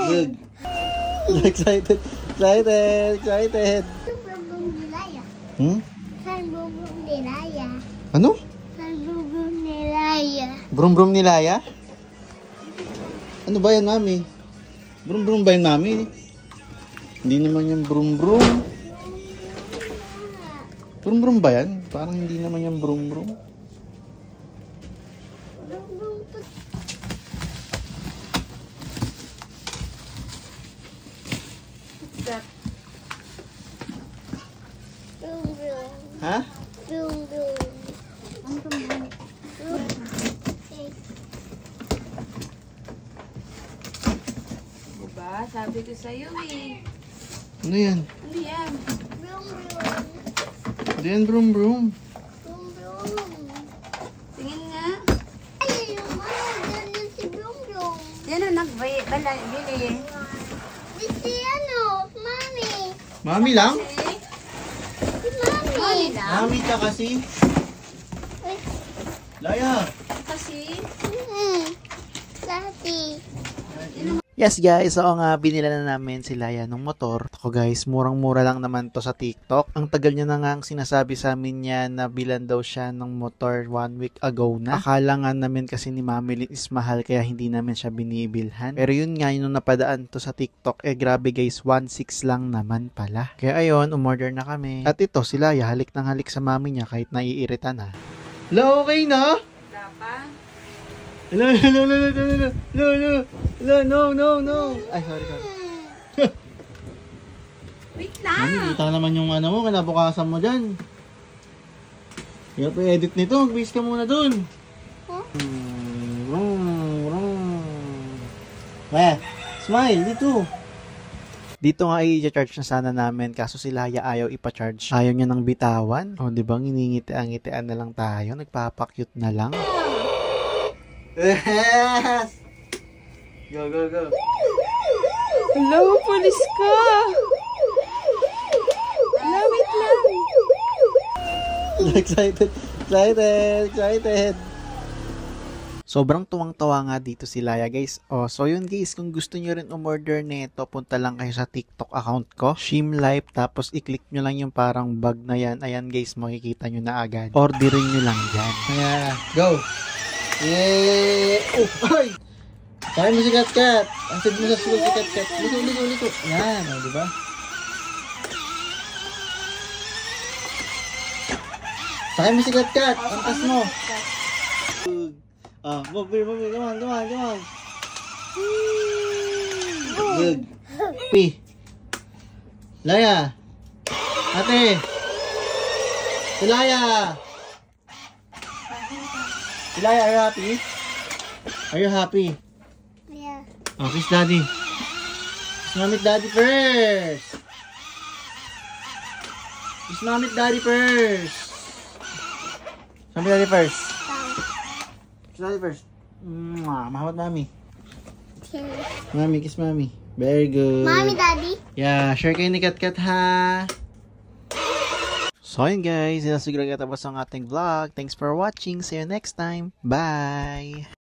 Good. Excited. Excited. Excited. Hmm? Ano? Brum brum ni Laya? Ano ba yan, mami? Brum brum ba yan, mami? Hindi naman yung brum brum. Brum brum ba yan? Parang hindi naman yung brum brum. Ha? Diba? Sabi ko sa'yo eh. Ano yan? Ano yan? Ano yan, brum brum? Tingin nga. Yan ang nagbili. Mami lang? Mami lang? Mami ka kasi? Laya! Kasi? Yes guys, so nga binila na namin si Laya ng motor. Ako guys, murang-mura lang naman to sa TikTok. Ang tagal niya na nga ang sinasabi sa amin niya na bilan daw siya ng motor 1 week ago na. Akala nga namin kasi ni Mami Lynn is mahal kaya hindi namin siya binibilhan. Pero yun nga, yung napadaan to sa TikTok, grabe guys, 1.6 lang naman pala. Kaya ayun, umorder na kami. At ito, si Laya, halik ng halik sa mami niya kahit naiirita na. Hello, okay na? Wala pa? No, Ay, sorry. Wait Mami, lang. kita naman yung ano mo, kinabukasan mo dyan. Yung edit nito, mag-base ka muna dun. Smile, dito. Dito nga i-charge na sana namin, kaso si Laya ayaw ipa-charge. Ayaw niya ng bitawan. O, di ba, ngingiti-angitian na lang tayo, nagpapakyut na lang. Yes! Go. Hello, police ka! Hello, wait lang. Excited. Sobrang tuwang-tawa nga dito si Laya guys. So yun guys, kung gusto nyo rin umorder nito, punta lang kayo sa TikTok account ko, Shim Life, tapos i-click nyo lang yung parang bag na yan. Ayan guys, makikita nyo na agad. Orderin nyo lang dyan. Kaya, go! Yay! Oh, ay! Sakay mo si Kat-Kat. Ang sabi mo sa school si Kat-Kat. Liko. Yan, diba? Sakay mo si Kat-Kat. Antas mo. Move, come on. Good. P. Laya. Ate. Si Laya. Laya, are you happy? Are you happy? Yeah. Oh, kiss daddy. Kiss mommy at daddy first. Kiss mommy at daddy first. Mommy daddy first. Kiss daddy first. Mahawat mami. Okay. Mami, kiss mami. Very good. Mommy, Daddy. Yeah, share kayo ni Kat-Kat ha. So yun guys, yun na siguro katapos ang ating vlog. Thanks for watching. See you next time. Bye!